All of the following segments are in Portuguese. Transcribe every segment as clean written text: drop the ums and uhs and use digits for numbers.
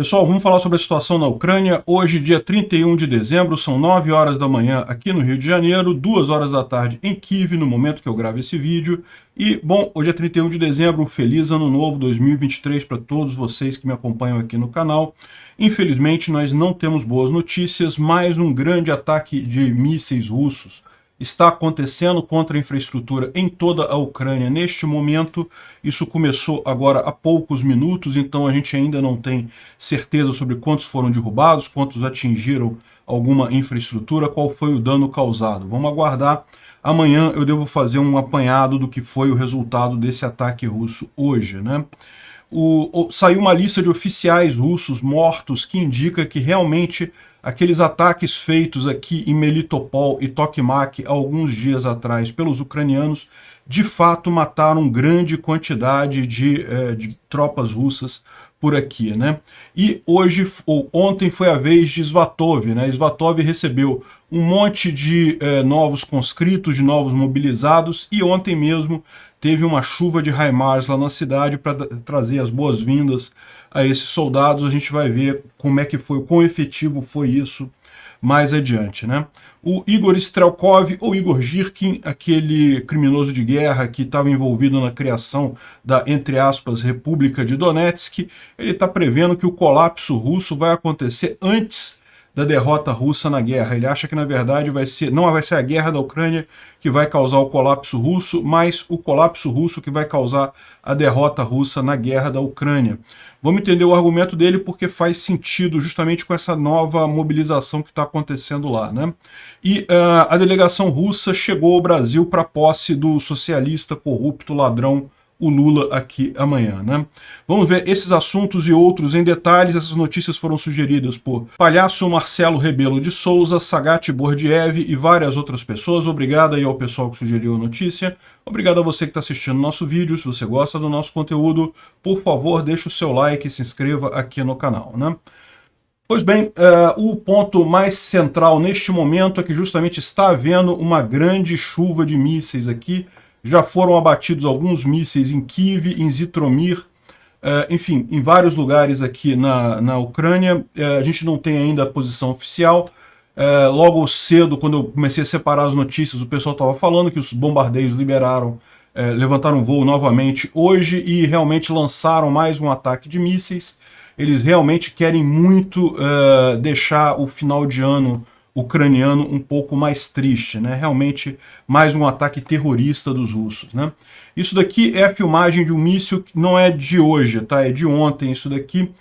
Pessoal, vamos falar sobre a situação na Ucrânia. Hoje, dia 31 de dezembro, são 9 horas da manhã aqui no Rio de Janeiro, 2 horas da tarde em Kiev, no momento que eu gravo esse vídeo. E, bom, hoje é 31 de dezembro, um feliz ano novo 2023 para todos vocês que me acompanham aqui no canal. Infelizmente, nós não temos boas notícias, mais um grande ataque de mísseis russos está acontecendo contra a infraestrutura em toda a Ucrânia neste momento. Isso começou agora há poucos minutos, então a gente ainda não tem certeza sobre quantos foram derrubados, quantos atingiram alguma infraestrutura, qual foi o dano causado. Vamos aguardar. Amanhã eu devo fazer um apanhado do que foi o resultado desse ataque russo hoje, né? Saiu uma lista de oficiais russos mortos que indica que realmente aqueles ataques feitos aqui em Melitopol e Tokmak alguns dias atrás pelos ucranianos, de fato mataram grande quantidade de tropas russas por aqui, né? E hoje, ou ontem, foi a vez de Svatov, né? Svatov recebeu um monte de novos conscritos, de novos mobilizados, e ontem mesmo teve uma chuva de HIMARS lá na cidade para trazer as boas-vindas a esses soldados. A gente vai ver como é que foi, o quão efetivo foi isso mais adiante, né? O Igor Strelkov, ou Igor Girkin, aquele criminoso de guerra que estava envolvido na criação da, entre aspas, República de Donetsk, ele está prevendo que o colapso russo vai acontecer antes da derrota russa na guerra. Ele acha que, na verdade, não vai ser a guerra da Ucrânia que vai causar o colapso russo, mas o colapso russo que vai causar a derrota russa na guerra da Ucrânia. Vamos entender o argumento dele porque faz sentido justamente com essa nova mobilização que está acontecendo lá, né? E a delegação russa chegou ao Brasil para a posse do socialista corrupto ladrão o Lula aqui amanhã, né? Vamos ver esses assuntos e outros em detalhes. Essas notícias foram sugeridas por Palhaço Marcelo Rebelo de Souza, Sagat Bordiev e várias outras pessoas. Obrigado aí ao pessoal que sugeriu a notícia. Obrigado a você que está assistindo o nosso vídeo. Se você gosta do nosso conteúdo, por favor, deixe o seu like e se inscreva aqui no canal, né? Pois bem, o ponto mais central neste momento é que justamente está havendo uma grande chuva de mísseis aqui. Já foram abatidos alguns mísseis em Kiev, em Zitomir, enfim, em vários lugares aqui na Ucrânia. A gente não tem ainda a posição oficial. Logo cedo, quando eu comecei a separar as notícias, o pessoal estava falando que os bombardeios levantaram voo novamente hoje e realmente lançaram mais um ataque de mísseis. Eles realmente querem muito deixar o final de ano ucraniano um pouco mais triste, né? Realmente mais um ataque terrorista dos russos, né? Isso daqui é a filmagem de um míssil que não é de hoje, tá? É de ontem. Isso daqui,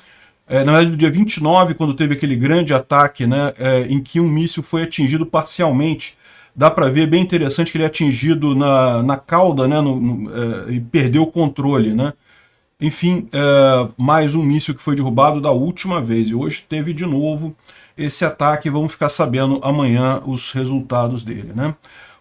na verdade, do dia 29, quando teve aquele grande ataque, né? Em que um míssil foi atingido parcialmente. Dá para ver, bem interessante, que ele é atingido na cauda, né? E perdeu o controle, né? Enfim, mais um míssil que foi derrubado da última vez. E hoje teve de novo esse ataque, vamos ficar sabendo amanhã os resultados dele, né?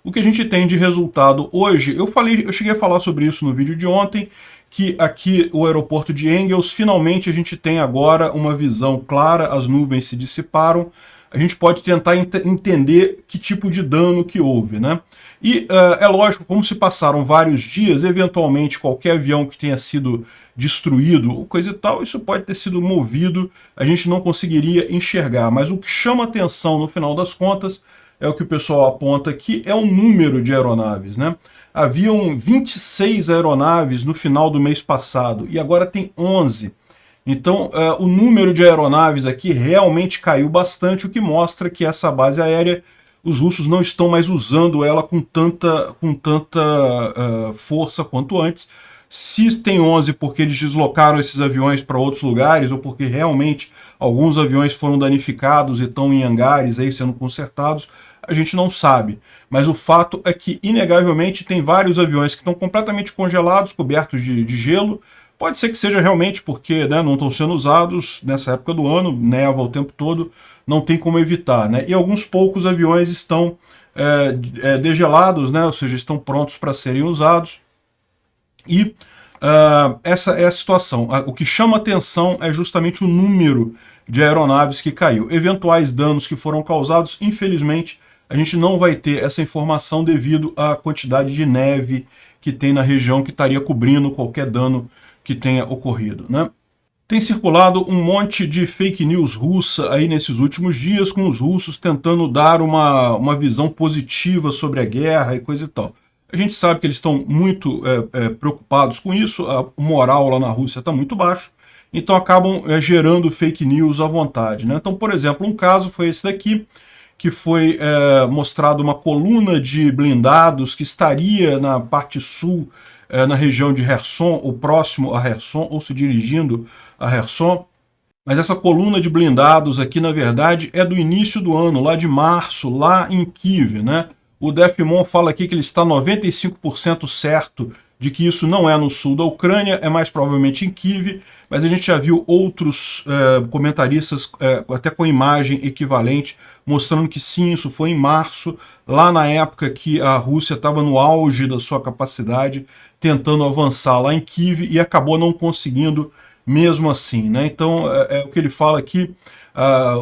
O que a gente tem de resultado hoje, eu cheguei a falar sobre isso no vídeo de ontem, que aqui o aeroporto de Engels, finalmente a gente tem agora uma visão clara, as nuvens se dissiparam, a gente pode tentar entender que tipo de dano que houve, né? E é lógico, como se passaram vários dias, eventualmente qualquer avião que tenha sido destruído, ou coisa e tal, isso pode ter sido movido, a gente não conseguiria enxergar. Mas o que chama atenção no final das contas é o que o pessoal aponta aqui, é o número de aeronaves, né? Haviam 26 aeronaves no final do mês passado e agora tem 11. Então, o número de aeronaves aqui realmente caiu bastante, o que mostra que essa base aérea, os russos não estão mais usando ela com tanta força quanto antes. Se tem 11 porque eles deslocaram esses aviões para outros lugares, ou porque realmente alguns aviões foram danificados e estão em hangares aí sendo consertados, a gente não sabe. Mas o fato é que, inegavelmente, tem vários aviões que estão completamente congelados, cobertos de gelo. Pode ser que seja realmente porque, né, não estão sendo usados nessa época do ano, neva o tempo todo, não tem como evitar, né? E alguns poucos aviões estão degelados, né, ou seja, estão prontos para serem usados. E essa é a situação. O que chama atenção é justamente o número de aeronaves que caiu. Eventuais danos que foram causados, infelizmente, a gente não vai ter essa informação devido à quantidade de neve que tem na região que estaria cobrindo qualquer dano que tenha ocorrido, né? Tem circulado um monte de fake news russa aí nesses últimos dias, com os russos tentando dar uma visão positiva sobre a guerra e coisa e tal. A gente sabe que eles estão muito preocupados com isso, a moral lá na Rússia está muito baixo, então acabam gerando fake news à vontade, né? Então, por exemplo, um caso foi esse daqui, que foi mostrado uma coluna de blindados que estaria na parte sul, na região de Kherson, ou próximo a Kherson, ou se dirigindo a Kherson. Mas essa coluna de blindados aqui, na verdade, é do início do ano, lá de março, lá em Kiev, né? O Defimon fala aqui que ele está 95% certo de que isso não é no sul da Ucrânia, é mais provavelmente em Kiev, mas a gente já viu outros comentaristas até com imagem equivalente, mostrando que sim, isso foi em março, lá na época que a Rússia estava no auge da sua capacidade, tentando avançar lá em Kiev e acabou não conseguindo mesmo assim, né? Então é o que ele fala aqui,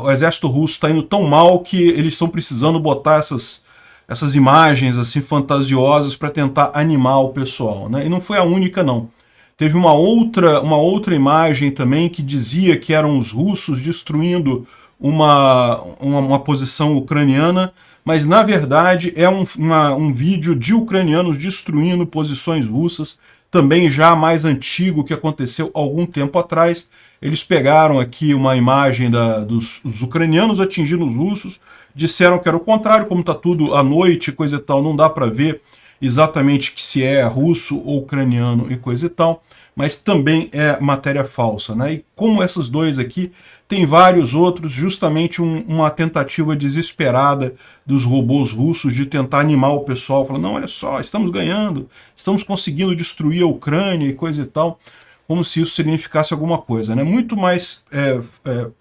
o exército russo está indo tão mal que eles estão precisando botar essas imagens assim fantasiosas para tentar animar o pessoal, né? E não foi a única, não. Teve uma outra imagem também que dizia que eram os russos destruindo uma posição ucraniana, mas na verdade é um vídeo de ucranianos destruindo posições russas, também já mais antigo, que aconteceu algum tempo atrás. Eles pegaram aqui uma imagem dos ucranianos atingindo os russos, disseram que era o contrário, como está tudo à noite, coisa e tal, não dá para ver exatamente que se é russo ou ucraniano e coisa e tal, mas também é matéria falsa, né? E como esses dois aqui, tem vários outros, justamente uma tentativa desesperada dos robôs russos de tentar animar o pessoal, falando, não, olha só, estamos ganhando, estamos conseguindo destruir a Ucrânia e coisa e tal, como se isso significasse alguma coisa, né? Muito mais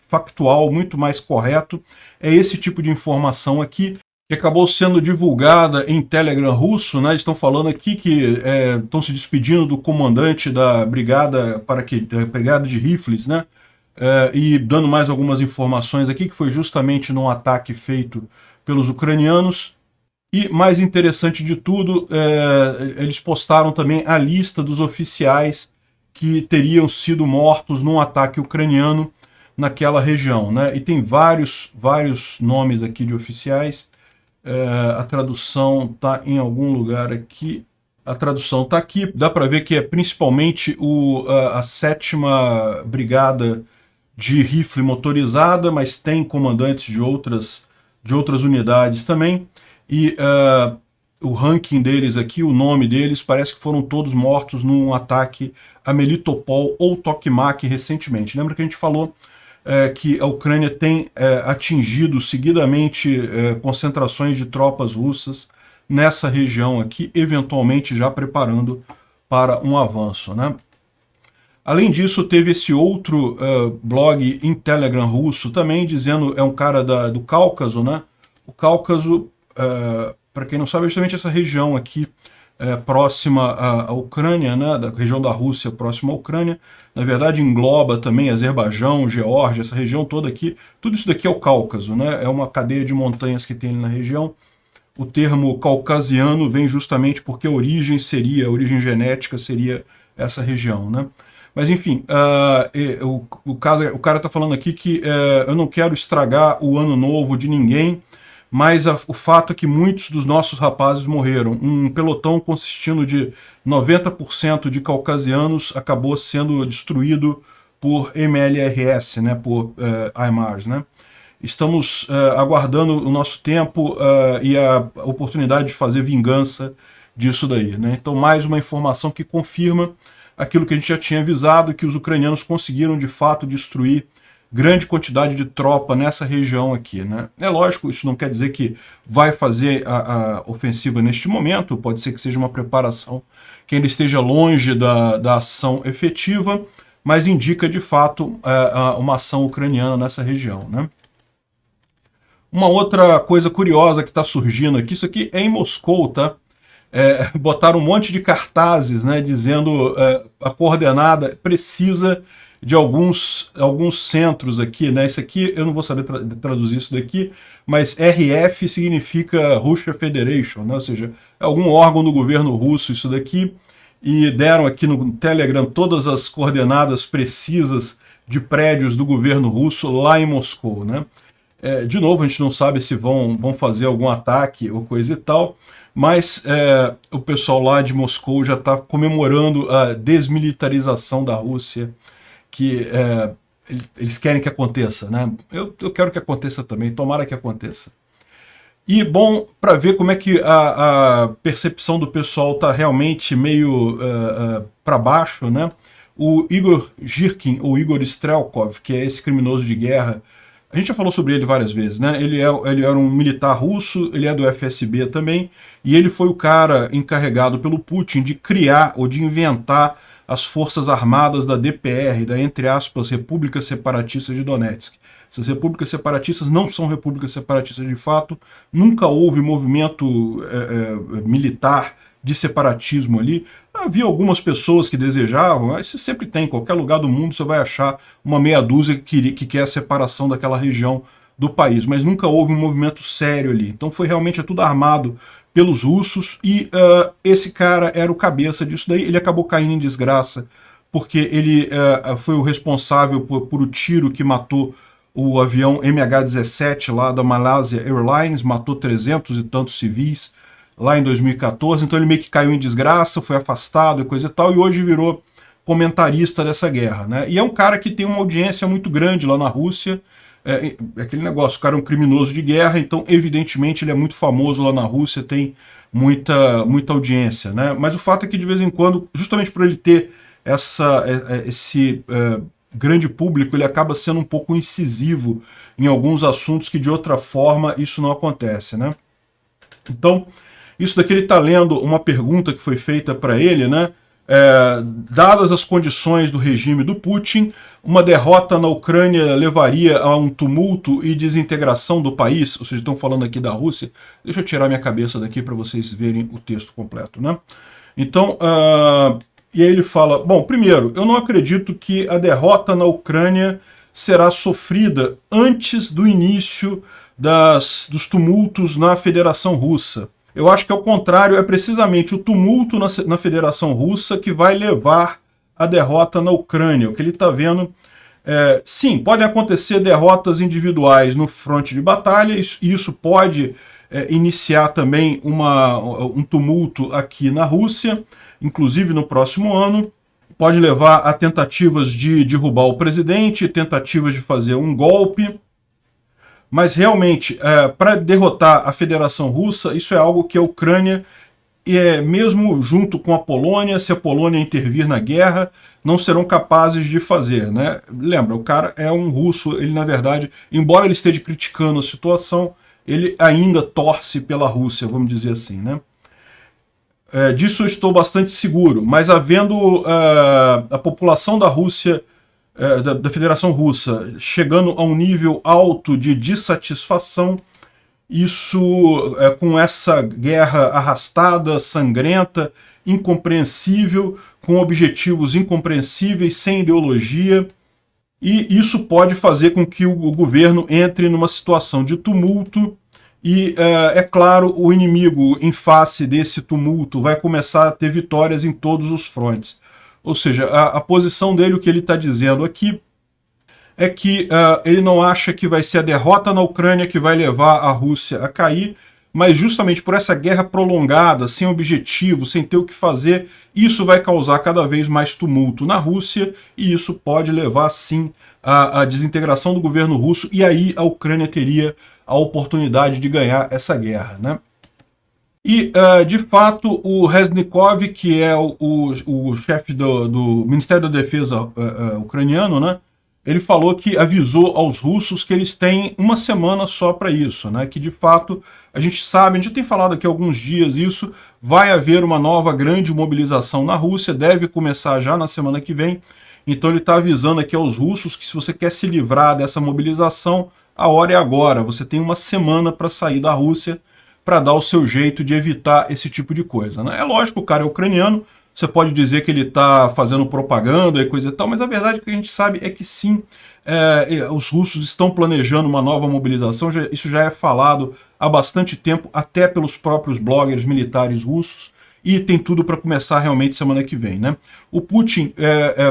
factual, muito mais correto é esse tipo de informação aqui, que acabou sendo divulgada em Telegram russo, né? Eles estão falando aqui que estão se despedindo do comandante da brigada de rifles, né? E dando mais algumas informações aqui, que foi justamente num ataque feito pelos ucranianos. E mais interessante de tudo, eles postaram também a lista dos oficiais que teriam sido mortos num ataque ucraniano naquela região, né? E tem vários nomes aqui de oficiais. A tradução está em algum lugar aqui. A tradução está aqui. Dá para ver que é principalmente a 7ª Brigada de Rifle Motorizada, mas tem comandantes de outras unidades também. E o ranking deles aqui, o nome deles, parece que foram todos mortos num ataque a Melitopol ou Tokmak recentemente. Lembra que a gente falou que a Ucrânia tem atingido seguidamente concentrações de tropas russas nessa região aqui, eventualmente já preparando para um avanço, né? Além disso, teve esse outro blog em Telegram russo também, dizendo, é um cara do Cáucaso, né? O Cáucaso, para quem não sabe, é justamente essa região aqui, próxima à Ucrânia, né, da região da Rússia próxima à Ucrânia, na verdade engloba também Azerbaijão, Geórgia, essa região toda aqui, tudo isso daqui é o Cáucaso, né, é uma cadeia de montanhas que tem ali na região. O termo caucasiano vem justamente porque a origem genética seria essa região, né. Mas enfim, o cara está falando aqui que eu não quero estragar o ano novo de ninguém, mas o fato é que muitos dos nossos rapazes morreram. Um pelotão consistindo de 90% de caucasianos acabou sendo destruído por MLRS, né, por HIMARS, né? Estamos aguardando o nosso tempo e a oportunidade de fazer vingança disso daí, né? Então, mais uma informação que confirma aquilo que a gente já tinha avisado, que os ucranianos conseguiram de fato destruir grande quantidade de tropa nessa região aqui, né? É lógico, isso não quer dizer que vai fazer a ofensiva neste momento, pode ser que seja uma preparação que ainda esteja longe da ação efetiva, mas indica de fato uma ação ucraniana nessa região, né? Uma outra coisa curiosa que está surgindo aqui, isso aqui é em Moscou, tá? Botaram um monte de cartazes, né, dizendo a coordenada precisa de alguns centros aqui, né? Isso aqui, eu não vou saber traduzir isso daqui, mas RF significa Russia Federation, né? Ou seja, é algum órgão do governo russo isso daqui, e deram aqui no Telegram todas as coordenadas precisas de prédios do governo russo lá em Moscou, né? De novo, a gente não sabe se vão fazer algum ataque ou coisa e tal, mas o pessoal lá de Moscou já está comemorando a desmilitarização da Rússia, que eles querem que aconteça, né? Eu quero que aconteça também, tomara que aconteça. E bom, para ver como é que a percepção do pessoal está realmente meio para baixo, né? O Igor Girkin, ou Igor Strelkov, que é esse criminoso de guerra, a gente já falou sobre ele várias vezes, né? Ele era um militar russo, ele é do FSB também, e ele foi o cara encarregado pelo Putin de criar ou de inventar as forças armadas da DPR, da, entre aspas, República Separatista de Donetsk. Essas repúblicas separatistas não são repúblicas separatistas de fato, nunca houve movimento militar de separatismo ali. Havia algumas pessoas que desejavam, isso sempre tem, em qualquer lugar do mundo você vai achar uma meia dúzia que quer a separação daquela região do país, mas nunca houve um movimento sério ali. Então foi realmente tudo armado pelos russos e esse cara era o cabeça disso daí. Ele acabou caindo em desgraça porque ele foi o responsável por o tiro que matou o avião MH17 lá da Malaysia Airlines, matou 300 e tantos civis lá em 2014, então ele meio que caiu em desgraça, foi afastado e coisa e tal, e hoje virou comentarista dessa guerra, né? E é um cara que tem uma audiência muito grande lá na Rússia, aquele negócio, o cara é um criminoso de guerra, então evidentemente ele é muito famoso lá na Rússia, tem muita audiência, né? Mas o fato é que de vez em quando, justamente por ele ter esse grande público, ele acaba sendo um pouco incisivo em alguns assuntos que de outra forma isso não acontece, né? Então, isso daqui ele está lendo uma pergunta que foi feita para ele, né? Dadas as condições do regime do Putin, uma derrota na Ucrânia levaria a um tumulto e desintegração do país? Ou seja, estão falando aqui da Rússia. Deixa eu tirar minha cabeça daqui para vocês verem o texto completo, né? Então, e aí ele fala, bom, primeiro, eu não acredito que a derrota na Ucrânia será sofrida antes do início dos tumultos na Federação Russa. Eu acho que, ao contrário, é precisamente o tumulto na Federação Russa que vai levar à derrota na Ucrânia. O que ele está vendo, sim, podem acontecer derrotas individuais no fronte de batalha, e isso pode iniciar também um tumulto aqui na Rússia, inclusive no próximo ano. Pode levar a tentativas de derrubar o presidente, tentativas de fazer um golpe. Mas realmente, para derrotar a Federação Russa, isso é algo que a Ucrânia, mesmo junto com a Polônia, se a Polônia intervir na guerra, não serão capazes de fazer, né? Lembra, o cara é um russo, ele na verdade, embora ele esteja criticando a situação, ele ainda torce pela Rússia, vamos dizer assim, né? Disso eu estou bastante seguro, mas havendo a população da Rússia, da Federação Russa, chegando a um nível alto de dissatisfação, isso, com essa guerra arrastada, sangrenta, incompreensível, com objetivos incompreensíveis, sem ideologia, e isso pode fazer com que o governo entre numa situação de tumulto, e, é claro, o inimigo, em face desse tumulto, vai começar a ter vitórias em todos os frontes. Ou seja, a posição dele, o que ele está dizendo aqui, é que ele não acha que vai ser a derrota na Ucrânia que vai levar a Rússia a cair, mas justamente por essa guerra prolongada, sem objetivo, sem ter o que fazer, isso vai causar cada vez mais tumulto na Rússia, e isso pode levar, sim, à desintegração do governo russo, e aí a Ucrânia teria a oportunidade de ganhar essa guerra, né? E, de fato, o Reznikov, que é o chefe do Ministério da Defesa ucraniano, né, ele falou que avisou aos russos que eles têm uma semana só para isso, né, que, de fato, a gente sabe, a gente já tem falado aqui há alguns dias isso, vai haver uma nova grande mobilização na Rússia, deve começar já na semana que vem, então ele está avisando aqui aos russos que se você quer se livrar dessa mobilização, a hora é agora, você tem uma semana para sair da Rússia, para dar o seu jeito de evitar esse tipo de coisa, né? É lógico, o cara é ucraniano, você pode dizer que ele está fazendo propaganda e coisa e tal, mas a verdade que a gente sabe é que sim, os russos estão planejando uma nova mobilização, isso já é falado há bastante tempo, até pelos próprios bloggers militares russos, e tem tudo para começar realmente semana que vem, né? O Putin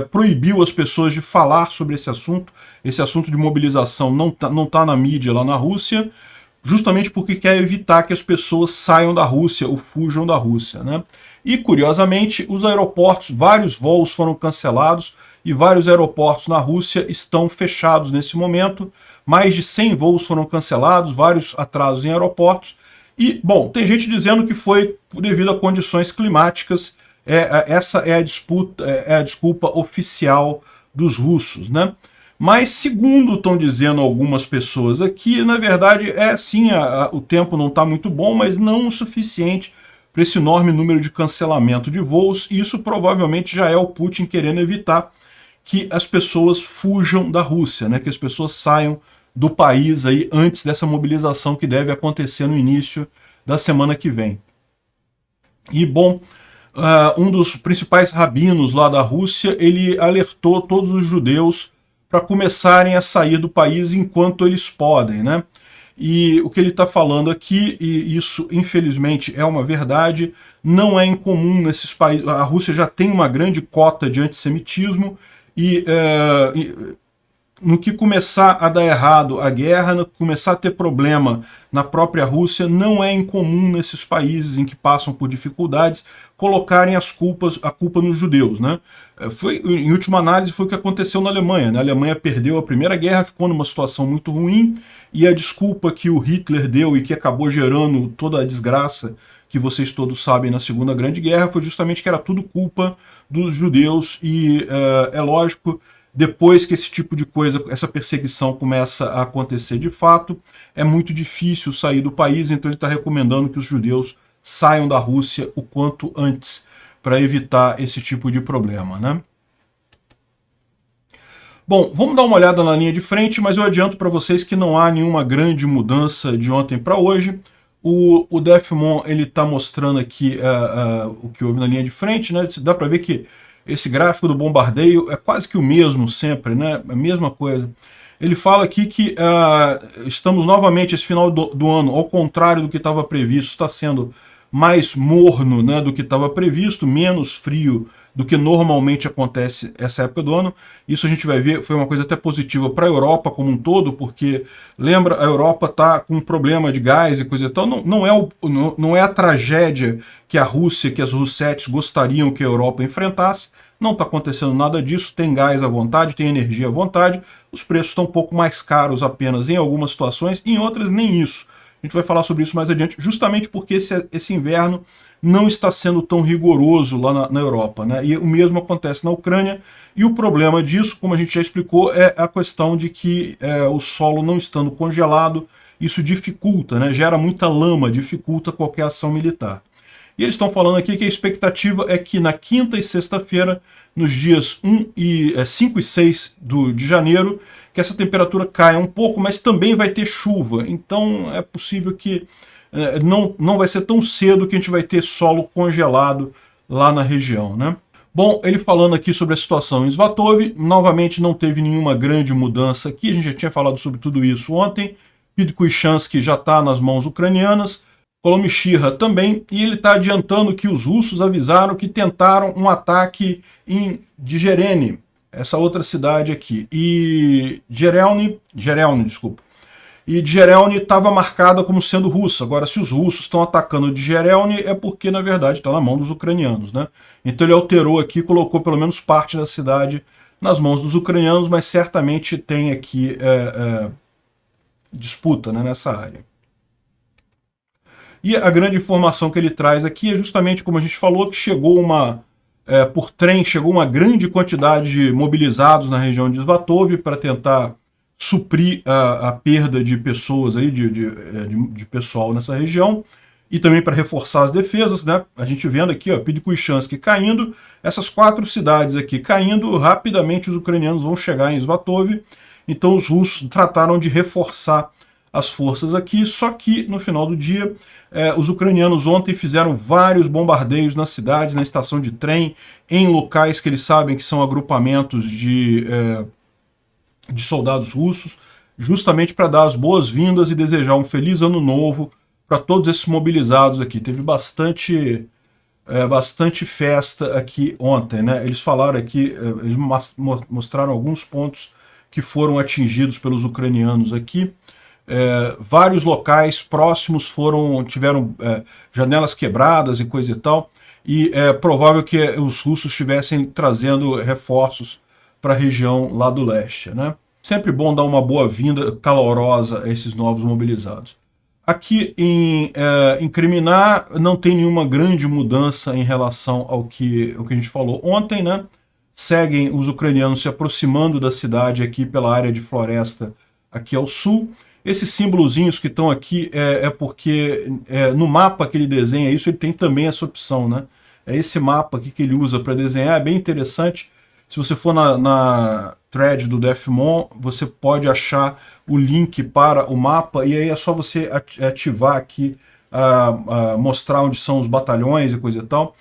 proibiu as pessoas de falar sobre esse assunto de mobilização não tá na mídia lá na Rússia, justamente porque quer evitar que as pessoas saiam da Rússia ou fujam da Rússia, né? E, curiosamente, os aeroportos, vários voos foram cancelados e vários aeroportos na Rússia estão fechados nesse momento. Mais de 100 voos foram cancelados, vários atrasos em aeroportos. E, bom, tem gente dizendo que foi devido a condições climáticas. Essa é a desculpa oficial dos russos, né? Mas, segundo estão dizendo algumas pessoas aqui, na verdade, sim, o tempo não está muito bom, mas não o suficiente para esse enorme número de cancelamento de voos. E isso provavelmente já é o Putin querendo evitar que as pessoas fujam da Rússia, né? Que as pessoas saiam do país aí antes dessa mobilização que deve acontecer no início da semana que vem. E, bom, um dos principais rabinos lá da Rússia, ele alertou todos os judeus para começarem a sair do país enquanto eles podem, né? E o que ele está falando aqui, e isso infelizmente é uma verdade, não é incomum nesses países. A Rússia já tem uma grande cota de antissemitismo e no que começar a dar errado a guerra, no que começar a ter problema na própria Rússia, não é incomum nesses países em que passam por dificuldades colocarem a culpa nos judeus, né? Em última análise, foi o que aconteceu na Alemanha, né? A Alemanha perdeu a Primeira Guerra, ficou numa situação muito ruim, e a desculpa que o Hitler deu e que acabou gerando toda a desgraça que vocês todos sabem na Segunda Grande Guerra foi justamente que era tudo culpa dos judeus, e é lógico, depois que esse tipo de coisa, essa perseguição começa a acontecer de fato, é muito difícil sair do país, então ele está recomendando que os judeus saiam da Rússia o quanto antes, para evitar esse tipo de problema, né? Bom, vamos dar uma olhada na linha de frente, mas eu adianto para vocês que não há nenhuma grande mudança de ontem para hoje. O Defmon, ele está mostrando aqui o que houve na linha de frente, né? Dá para ver que esse gráfico do bombardeio é quase que o mesmo sempre, né? A mesma coisa. Ele fala aqui que estamos novamente, esse final do ano, ao contrário do que estava previsto, está sendo mais morno, né, do que estava previsto, menos frio do que normalmente acontece essa época do ano. Isso a gente vai ver, foi uma coisa até positiva para a Europa como um todo, porque, lembra, a Europa está com um problema de gás e coisa e tal. Não é a tragédia que a Rússia, que as Russettes gostariam que a Europa enfrentasse. Não está acontecendo nada disso, tem gás à vontade, tem energia à vontade, os preços estão um pouco mais caros apenas em algumas situações, em outras nem isso. A gente vai falar sobre isso mais adiante, justamente porque esse inverno não está sendo tão rigoroso lá na Europa, né? E o mesmo acontece na Ucrânia, e o problema disso, como a gente já explicou, é a questão de que o solo não estando congelado, isso dificulta, né? Gera muita lama, dificulta qualquer ação militar. E eles estão falando aqui que a expectativa é que na quinta e sexta-feira, nos dias 5 e 6 de janeiro, que essa temperatura caia um pouco, mas também vai ter chuva. Então é possível que não vai ser tão cedo que a gente vai ter solo congelado lá na região, né? Bom, ele falando aqui sobre a situação em Svatov, novamente não teve nenhuma grande mudança aqui, a gente já tinha falado sobre tudo isso ontem. Pidkuichansky já está nas mãos ucranianas, Kolomyshchyra também, e ele está adiantando que os russos avisaram que tentaram um ataque em Dzhereny, essa outra cidade aqui, e Dzhereny estava marcada como sendo russa. Agora, se os russos estão atacando Dzhereny, é porque, na verdade, está na mão dos ucranianos, né? Então ele alterou aqui, colocou pelo menos parte da cidade nas mãos dos ucranianos, mas certamente tem aqui disputa, né, nessa área. E a grande informação que ele traz aqui é justamente, como a gente falou, que chegou por trem, chegou uma grande quantidade de mobilizados na região de Svatov para tentar suprir a perda de pessoas, aí, de pessoal nessa região, e também para reforçar as defesas, né? A gente vendo aqui, ó, Pidkuichansky caindo, essas 4 cidades aqui caindo, rapidamente os ucranianos vão chegar em Svatov, então os russos trataram de reforçar as forças aqui, só que no final do dia, os ucranianos ontem fizeram vários bombardeios nas cidades, na estação de trem, em locais que eles sabem que são agrupamentos de soldados russos, justamente para dar as boas-vindas e desejar um feliz ano novo para todos esses mobilizados aqui. Teve bastante bastante festa aqui ontem, né? Eles falaram aqui, eles mostraram alguns pontos que foram atingidos pelos ucranianos aqui. Vários locais próximos tiveram janelas quebradas e coisa e tal, e é provável que os russos estivessem trazendo reforços para a região lá do leste, né? Sempre bom dar uma boa-vinda calorosa a esses novos mobilizados. Aqui em Kriminá não tem nenhuma grande mudança em relação ao que a gente falou ontem, né? Seguem os ucranianos se aproximando da cidade aqui pela área de floresta aqui ao sul. Esses símbolozinhos que estão aqui porque no mapa que ele desenha isso, ele tem também essa opção, né? É esse mapa aqui que ele usa para desenhar, é bem interessante. Se você for na thread do Defmon, você pode achar o link para o mapa, e aí é só você ativar aqui, mostrar onde são os batalhões e coisa e tal.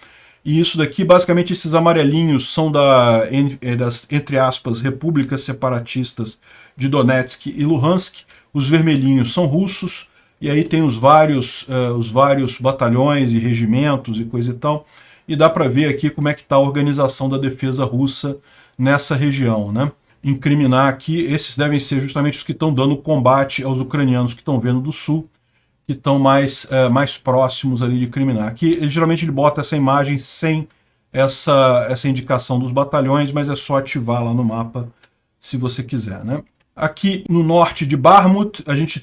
E isso daqui, basicamente, esses amarelinhos são das, entre aspas, repúblicas separatistas de Donetsk e Luhansk. Os vermelhinhos são russos, e aí tem os vários batalhões e regimentos e coisa e tal. E dá para ver aqui como é que está a organização da defesa russa nessa região, né? Incriminar aqui, esses devem ser justamente os que estão dando combate aos ucranianos que estão vendo do sul, que estão mais próximos ali de Kriminá. Aqui, geralmente ele bota essa imagem sem essa indicação dos batalhões, mas é só ativar lá no mapa, se você quiser, né? Aqui no norte de Bakhmut, a gente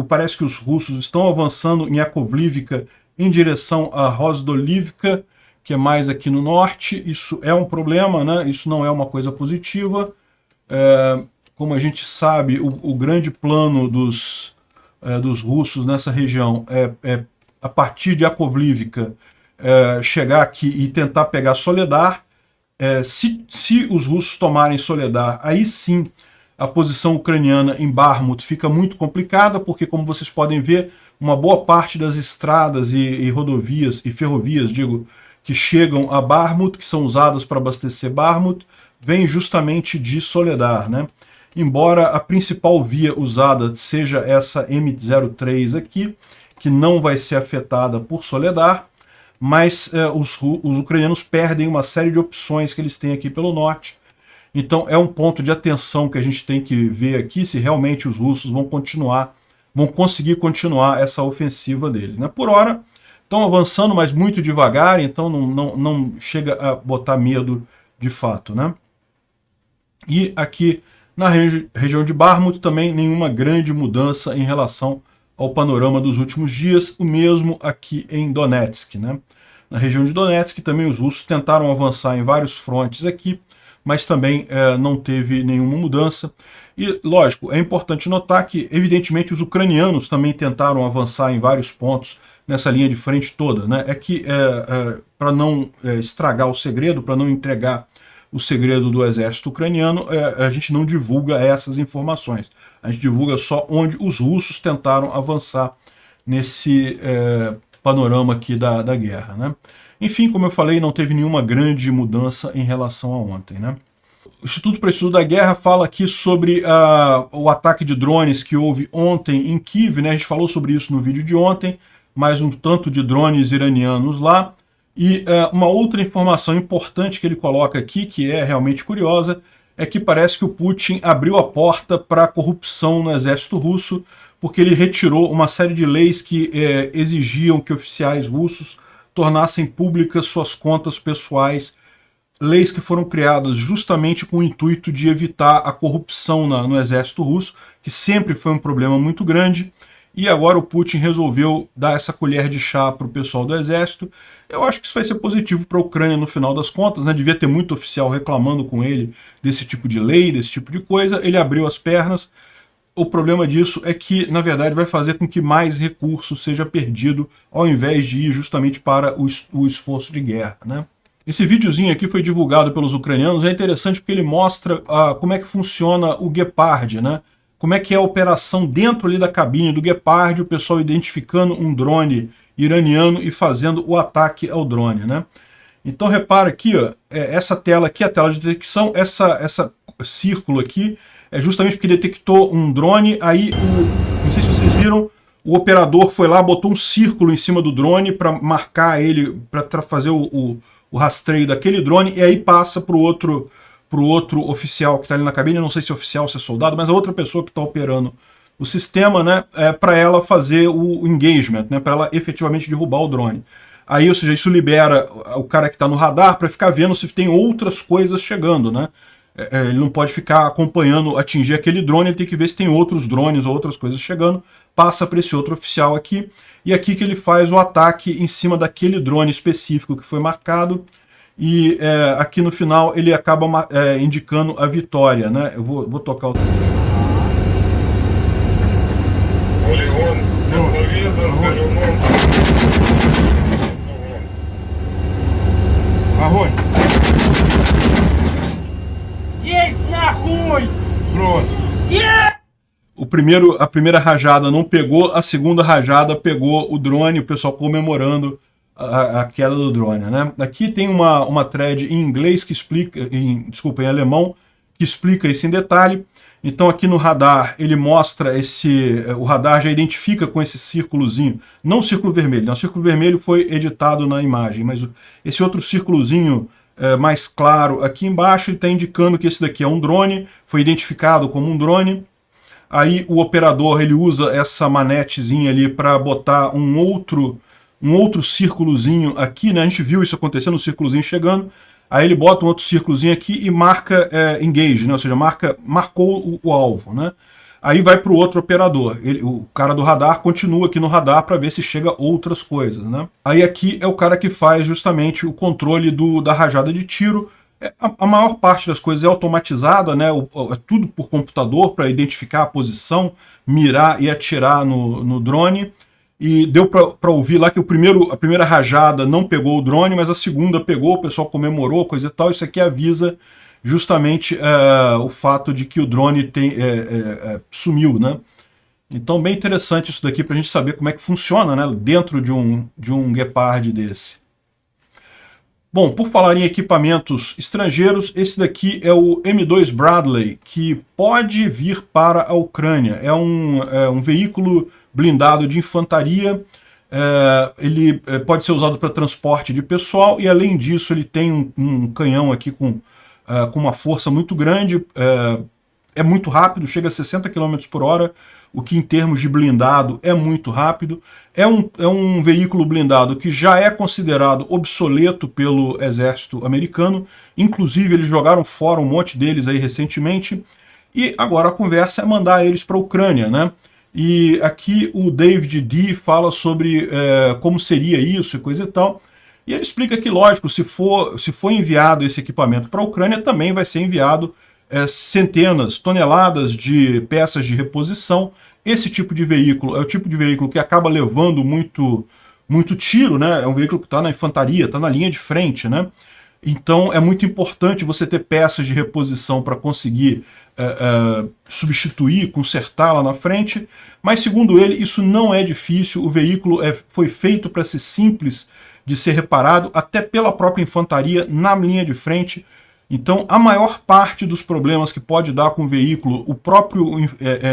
parece que os russos estão avançando em Yakovlivka em direção a Rozdolivka, que é mais aqui no norte. Isso é um problema, né? Isso não é uma coisa positiva. Como a gente sabe, o grande plano dos russos nessa região é a partir de Yakovlivka, chegar aqui e tentar pegar Soledar. Se os russos tomarem Soledar, aí sim a posição ucraniana em Bakhmut fica muito complicada, porque, como vocês podem ver, uma boa parte das estradas e rodovias e ferrovias, que chegam a Bakhmut, que são usadas para abastecer Bakhmut, vem justamente de Soledar, né? Embora a principal via usada seja essa M03 aqui, que não vai ser afetada por Soledar, mas os ucranianos perdem uma série de opções que eles têm aqui pelo norte. Então é um ponto de atenção que a gente tem que ver aqui, se realmente os russos vão conseguir continuar essa ofensiva deles, né? Por hora, estão avançando, mas muito devagar, então não chega a botar medo de fato, né? E aqui na região de Bakhmut também nenhuma grande mudança em relação ao panorama dos últimos dias, o mesmo aqui em Donetsk, né? Na região de Donetsk também os russos tentaram avançar em vários frontes aqui, mas também não teve nenhuma mudança. E, lógico, é importante notar que, evidentemente, os ucranianos também tentaram avançar em vários pontos nessa linha de frente toda, né? Para não estragar o segredo, para não entregar o segredo do exército ucraniano, a gente não divulga essas informações. A gente divulga só onde os russos tentaram avançar nesse panorama aqui da guerra, né? Enfim, como eu falei, não teve nenhuma grande mudança em relação a ontem, né? O Instituto para o Estudo da Guerra fala aqui sobre o ataque de drones que houve ontem em Kiev, né? A gente falou sobre isso no vídeo de ontem, mais um tanto de drones iranianos lá. E uma outra informação importante que ele coloca aqui, que é realmente curiosa, é que parece que o Putin abriu a porta para a corrupção no exército russo, porque ele retirou uma série de leis que exigiam que oficiais russos tornassem públicas suas contas pessoais, leis que foram criadas justamente com o intuito de evitar a corrupção no exército russo, que sempre foi um problema muito grande, e agora o Putin resolveu dar essa colher de chá para o pessoal do exército. Eu acho que isso vai ser positivo para a Ucrânia no final das contas, né? Devia ter muito oficial reclamando com ele desse tipo de lei, desse tipo de coisa, ele abriu as pernas. O problema disso é que, na verdade, vai fazer com que mais recurso seja perdido, ao invés de ir justamente para o esforço de guerra, né? Esse videozinho aqui foi divulgado pelos ucranianos, é interessante porque ele mostra como é que funciona o Gepard, né? Como é que é a operação dentro ali da cabine do Gepard, o pessoal identificando um drone iraniano e fazendo o ataque ao drone, né? Então repara aqui, ó, essa tela aqui, a tela de detecção, essa círculo aqui, é justamente porque detectou um drone, aí, não sei se vocês viram, O operador foi lá, botou um círculo em cima do drone para marcar ele, para fazer o rastreio daquele drone, e aí passa para o outro oficial que está ali na cabine, eu não sei se é oficial ou se é soldado, mas a outra pessoa que está operando o sistema, né, para ela fazer o engagement, né, para ela efetivamente derrubar o drone. Aí, ou seja, isso libera o cara que está no radar para ficar vendo se tem outras coisas chegando, né? Ele não pode ficar acompanhando atingir aquele drone, ele tem que ver se tem outros drones ou outras coisas chegando, passa para esse outro oficial aqui, e aqui que ele faz o ataque em cima daquele drone específico que foi marcado, e aqui no final ele acaba indicando a vitória, né? Eu vou tocar o... Огонь! Есть нахуй! Сброс! A primeira rajada não pegou, a segunda rajada pegou o drone, o pessoal comemorando a queda do drone, né? Aqui tem uma thread em inglês que explica, desculpa, em alemão, que explica isso em detalhe. Então aqui no radar ele mostra o radar já identifica com esse círculozinho, não o círculo vermelho, não, o círculo vermelho foi editado na imagem, mas esse outro círculozinho mais claro aqui embaixo, ele está indicando que esse daqui é um drone, foi identificado como um drone. Aí o operador ele usa essa manetezinha ali para botar um outro círculozinho aqui, né? A gente viu isso acontecendo, o círculozinho chegando. Aí ele bota um outro círculozinho aqui e marca engage, né? Ou seja, marcou o alvo, né? Aí vai para o outro operador. O cara do radar continua aqui no radar para ver se chega outras coisas, né? Aí aqui é o cara que faz justamente o controle da rajada de tiro. A maior parte das coisas é automatizada, né? É tudo por computador para identificar a posição, mirar e atirar no drone. E deu para ouvir lá que a primeira rajada não pegou o drone, mas a segunda pegou, o pessoal comemorou, coisa e tal. Isso aqui avisa justamente o fato de que o drone sumiu, né? Então, bem interessante isso daqui para a gente saber como é que funciona, né? Dentro de um Gepard desse. Bom, por falar em equipamentos estrangeiros, esse daqui é o M2 Bradley, que pode vir para a Ucrânia. É um veículo blindado de infantaria, ele pode ser usado para transporte de pessoal, e além disso ele tem um canhão aqui com uma força muito grande, é muito rápido, chega a 60 km por hora, o que em termos de blindado é muito rápido. É um veículo blindado que já é considerado obsoleto pelo exército americano, inclusive eles jogaram fora um monte deles aí recentemente, e agora a conversa é mandar eles para a Ucrânia, né? E aqui o David D fala sobre como seria isso e coisa e tal, e ele explica que, lógico, se for enviado esse equipamento para a Ucrânia, também vai ser enviado centenas, toneladas de peças de reposição. Esse tipo de veículo é o tipo de veículo que acaba levando muito tiro, né? É um veículo que está na infantaria, está na linha de frente, né? Então é muito importante você ter peças de reposição para conseguir substituir, consertar lá na frente, mas segundo ele isso não é difícil, o veículo foi feito para ser simples de ser reparado, até pela própria infantaria na linha de frente. Então a maior parte dos problemas que pode dar com o veículo, o próprio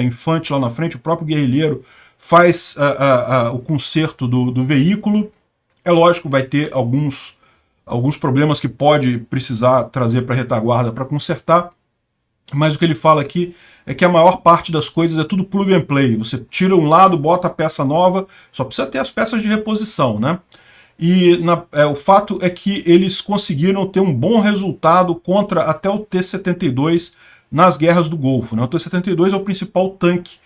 infante lá na frente, o próprio guerrilheiro faz o conserto do veículo. É lógico, vai ter alguns problemas que pode precisar trazer para a retaguarda para consertar, mas o que ele fala aqui é que a maior parte das coisas é tudo plug and play. Você tira um lado, bota a peça nova, só precisa ter as peças de reposição, né? E o fato é que eles conseguiram ter um bom resultado contra até o T-72 nas guerras do Golfo, né? O T-72 é o principal tanque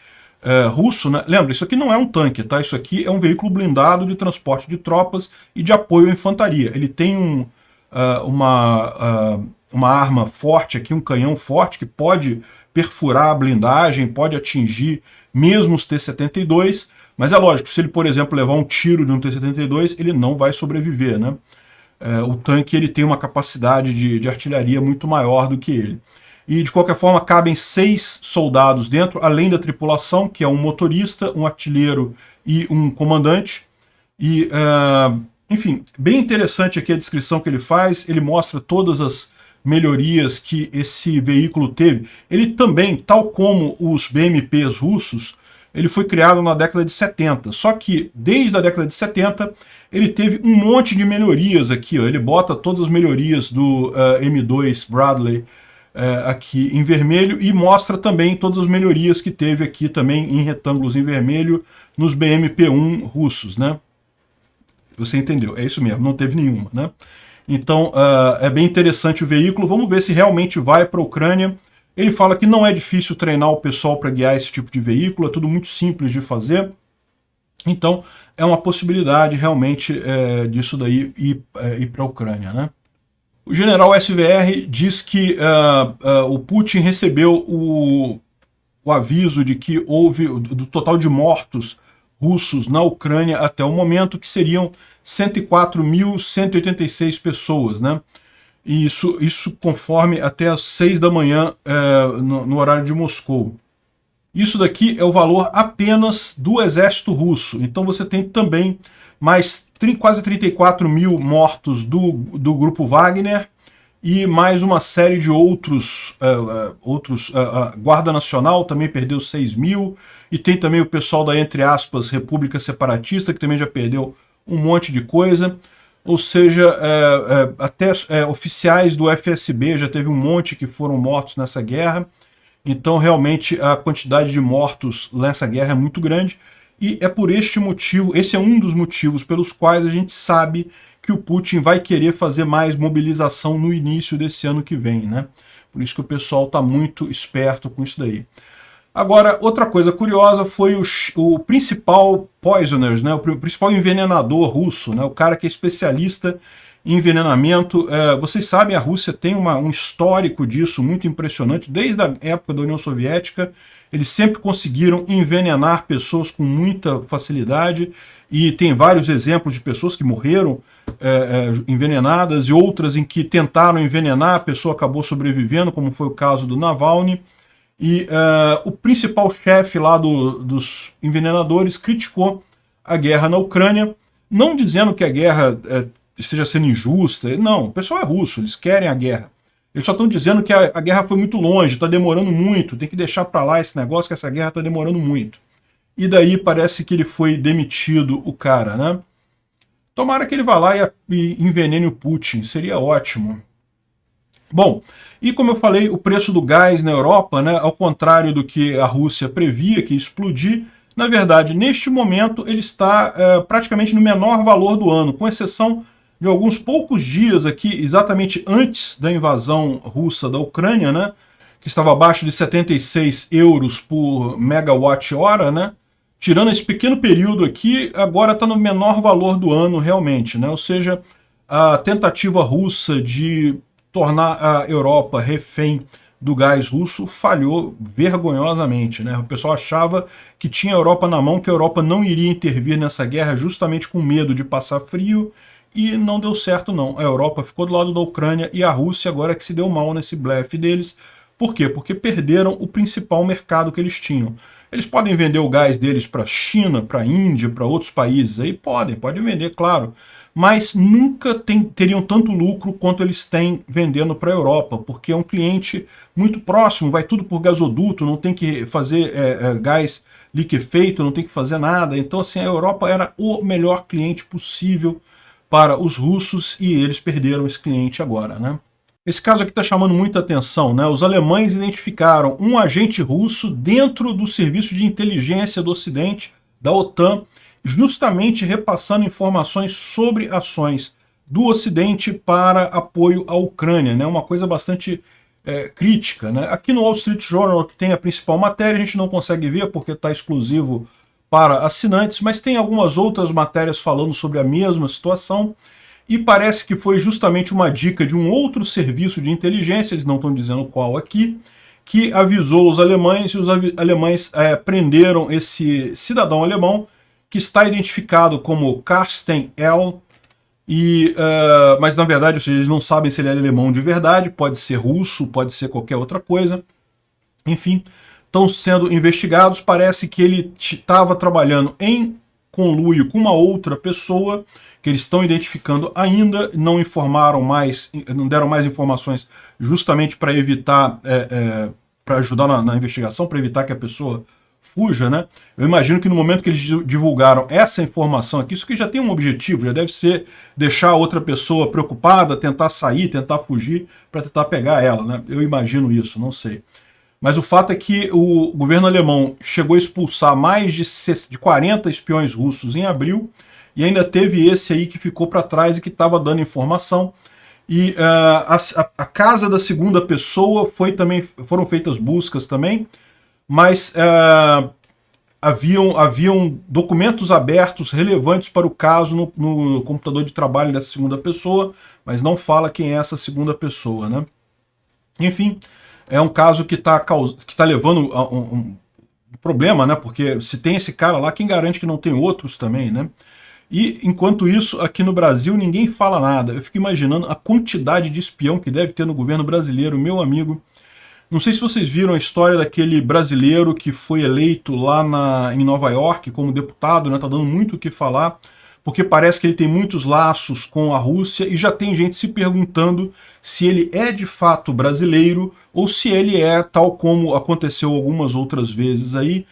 russo, né? Lembra, isso aqui não é um tanque, tá? Isso aqui é um veículo blindado de transporte de tropas e de apoio à infantaria. Ele tem uma arma forte aqui, um canhão forte que pode perfurar a blindagem, pode atingir mesmo os T-72, mas é lógico, se ele, por exemplo, levar um tiro de um T-72, ele não vai sobreviver, né? O tanque ele tem uma capacidade de artilharia muito maior do que ele. E, de qualquer forma, cabem 6 soldados dentro, além da tripulação, que é um motorista, um artilheiro e um comandante. E, enfim, bem interessante aqui a descrição que ele faz. Ele mostra todas as melhorias que esse veículo teve. Ele também, tal como os BMPs russos, ele foi criado na década de 70. Só que, desde a década de 70, ele teve um monte de melhorias aqui. Ó. Ele bota todas as melhorias do M2 Bradley aqui em vermelho e mostra também todas as melhorias que teve aqui também em retângulos em vermelho nos BMP-1 russos, né? Você entendeu? É isso mesmo, não teve nenhuma, né? Então, é bem interessante o veículo. Vamos ver se realmente vai para a Ucrânia. Ele fala que não é difícil treinar o pessoal para guiar esse tipo de veículo, é tudo muito simples de fazer. Então, é uma possibilidade realmente disso daí ir para a Ucrânia, né? O general SVR diz que o Putin recebeu o aviso de que houve do total de mortos russos na Ucrânia até o momento, que seriam 104.186 pessoas, né? E isso conforme até às 6 da manhã no horário de Moscou. Isso daqui é o valor apenas do exército russo. Então você tem também mais quase 34 mil mortos do grupo Wagner e mais uma série de outros. A Guarda Nacional também perdeu 6 mil. E tem também o pessoal da, entre aspas, República Separatista, que também já perdeu um monte de coisa. Ou seja, até oficiais do FSB já teve um monte que foram mortos nessa guerra. Então, realmente, a quantidade de mortos nessa guerra é muito grande. E é por este motivo, esse é um dos motivos pelos quais a gente sabe que o Putin vai querer fazer mais mobilização no início desse ano que vem, né? Por isso que o pessoal está muito esperto com isso daí. Agora, outra coisa curiosa foi o principal poisoners, né, o principal envenenador russo, né, o cara que é especialista em envenenamento. Vocês sabem, a Rússia tem um histórico disso muito impressionante. Desde a época da União Soviética, eles sempre conseguiram envenenar pessoas com muita facilidade, e tem vários exemplos de pessoas que morreram envenenadas, e outras em que tentaram envenenar, a pessoa acabou sobrevivendo, como foi o caso do Navalny. E o principal chefe lá dos envenenadores criticou a guerra na Ucrânia, não dizendo que a guerra esteja sendo injusta. Não, o pessoal é russo, eles querem a guerra. Eles só estão dizendo que a guerra foi muito longe, está demorando muito, tem que deixar para lá esse negócio, que essa guerra está demorando muito. E daí parece que ele foi demitido, o cara, né? Tomara que ele vá lá e envenene o Putin, seria ótimo. Bom, e como eu falei, o preço do gás na Europa, né, ao contrário do que a Rússia previa, que ia explodir, na verdade, neste momento, ele está praticamente no menor valor do ano, com exceção de alguns poucos dias aqui, exatamente antes da invasão russa da Ucrânia, né, que estava abaixo de 76 euros por megawatt-hora, né, tirando esse pequeno período aqui, agora está no menor valor do ano realmente, né, ou seja, a tentativa russa de tornar a Europa refém do gás russo falhou vergonhosamente, né? O pessoal achava que tinha a Europa na mão, que a Europa não iria intervir nessa guerra justamente com medo de passar frio, e não deu certo não. A Europa ficou do lado da Ucrânia e a Rússia agora é que se deu mal nesse blefe deles. Por quê? Porque perderam o principal mercado que eles tinham. Eles podem vender o gás deles para a China, para a Índia, para outros países aí? Podem vender, claro. Mas nunca teriam tanto lucro quanto eles têm vendendo para a Europa, porque é um cliente muito próximo, vai tudo por gasoduto, não tem que fazer gás liquefeito, não tem que fazer nada. Então, assim, a Europa era o melhor cliente possível para os russos e eles perderam esse cliente agora, né? Esse caso aqui está chamando muita atenção, né? Os alemães identificaram um agente russo dentro do serviço de inteligência do Ocidente, da OTAN, justamente repassando informações sobre ações do Ocidente para apoio à Ucrânia, né? Uma coisa bastante crítica, né? Aqui no Wall Street Journal, que tem a principal matéria, a gente não consegue ver porque está exclusivo para assinantes, mas tem algumas outras matérias falando sobre a mesma situação, e parece que foi justamente uma dica de um outro serviço de inteligência, eles não estão dizendo qual aqui, que avisou os alemães, e os alemães prenderam esse cidadão alemão, que está identificado como Carsten L., mas na verdade, ou seja, eles não sabem se ele é alemão de verdade, pode ser russo, pode ser qualquer outra coisa. Enfim, estão sendo investigados. Parece que ele estava trabalhando em conluio com uma outra pessoa, que eles estão identificando ainda, não informaram mais, não deram mais informações, justamente para evitar, para ajudar na investigação, para evitar que a pessoa fuja, né? Eu imagino que no momento que eles divulgaram essa informação aqui, isso aqui já tem um objetivo, já deve ser deixar a outra pessoa preocupada, tentar sair, tentar fugir, para tentar pegar ela, né? Eu imagino isso, não sei. Mas o fato é que o governo alemão chegou a expulsar mais de 40 espiões russos em abril, e ainda teve esse aí que ficou para trás e que estava dando informação. E a casa da segunda pessoa foram feitas buscas também, mas haviam documentos abertos relevantes para o caso no computador de trabalho dessa segunda pessoa, mas não fala quem é essa segunda pessoa, né? Enfim, é um caso que tá levando a um problema, né? Porque se tem esse cara lá, quem garante que não tem outros também, né? E, enquanto isso, aqui no Brasil, ninguém fala nada. Eu fico imaginando a quantidade de espião que deve ter no governo brasileiro, meu amigo. Não sei se vocês viram a história daquele brasileiro que foi eleito lá em Nova York como deputado, né? Tá dando muito o que falar, porque parece que ele tem muitos laços com a Rússia e já tem gente se perguntando se ele é de fato brasileiro ou se ele é, tal como aconteceu algumas outras vezes aí,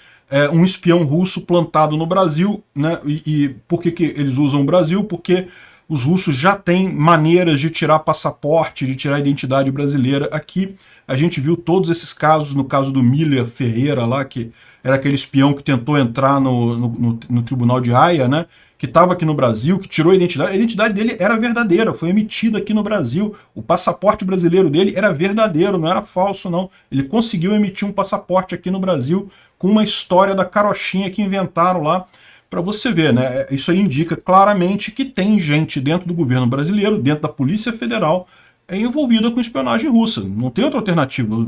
um espião russo plantado no Brasil, né? E por que eles usam o Brasil? Porque os russos já têm maneiras de tirar passaporte, de tirar identidade brasileira aqui. A gente viu todos esses casos, no caso do Miller Ferreira lá, que era aquele espião que tentou entrar no tribunal de Haia, né? Que estava aqui no Brasil, que tirou a identidade dele era verdadeira, foi emitida aqui no Brasil. O passaporte brasileiro dele era verdadeiro, não era falso, não. Ele conseguiu emitir um passaporte aqui no Brasil com uma história da carochinha que inventaram lá, para você ver, né? Isso aí indica claramente que tem gente dentro do governo brasileiro, dentro da Polícia Federal, envolvida com espionagem russa. Não tem outra alternativa.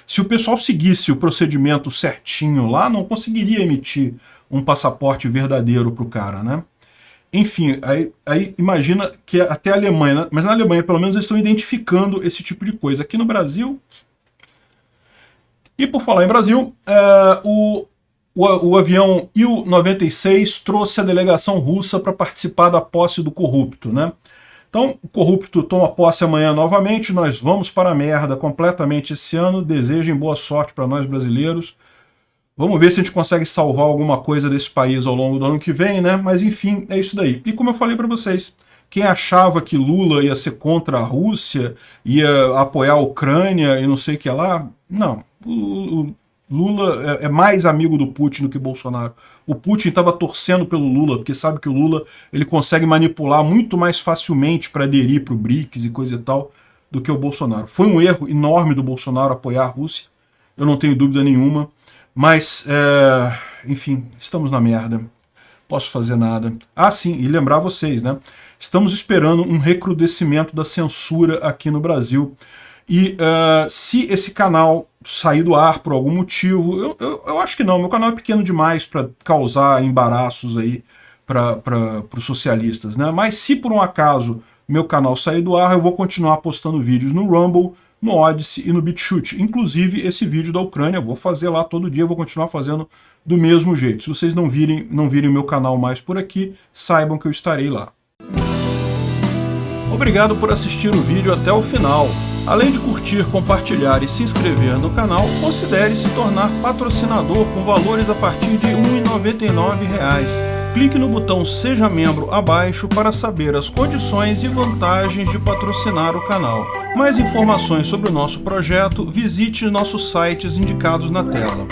Se o pessoal seguisse o procedimento certinho lá, não conseguiria emitir um passaporte verdadeiro para o cara, né? Enfim, aí imagina que até a Alemanha, né? Mas na Alemanha pelo menos eles estão identificando esse tipo de coisa. Aqui no Brasil... E por falar em Brasil, o avião Il-96 trouxe a delegação russa para participar da posse do corrupto, né? Então, o corrupto toma posse amanhã novamente, nós vamos para a merda completamente esse ano, desejem boa sorte para nós brasileiros. Vamos ver se a gente consegue salvar alguma coisa desse país ao longo do ano que vem, né? Mas enfim, é isso daí. E como eu falei para vocês, quem achava que Lula ia ser contra a Rússia, ia apoiar a Ucrânia e não sei o que lá, não. O Lula é mais amigo do Putin do que Bolsonaro. O Putin estava torcendo pelo Lula, porque sabe que o Lula ele consegue manipular muito mais facilmente para aderir para o BRICS e coisa e tal do que o Bolsonaro. Foi um erro enorme do Bolsonaro apoiar a Rússia, eu não tenho dúvida nenhuma, mas, enfim, estamos na merda. Posso fazer nada. Ah, sim, e lembrar vocês, né? Estamos esperando um recrudescimento da censura aqui no Brasil. E se esse canal sair do ar por algum motivo, eu acho que não, meu canal é pequeno demais para causar embaraços aí para os socialistas, né? Mas se por um acaso meu canal sair do ar, eu vou continuar postando vídeos no Rumble, no Odysee e no BitChute. Inclusive esse vídeo da Ucrânia, eu vou fazer lá todo dia, eu vou continuar fazendo do mesmo jeito. Se vocês não virem o meu canal mais por aqui, saibam que eu estarei lá. Obrigado por assistir o vídeo até o final. Além de curtir, compartilhar e se inscrever no canal, considere se tornar patrocinador com valores a partir de R$ 1,99. Clique no botão Seja Membro abaixo para saber as condições e vantagens de patrocinar o canal. Mais informações sobre o nosso projeto, visite nossos sites indicados na tela.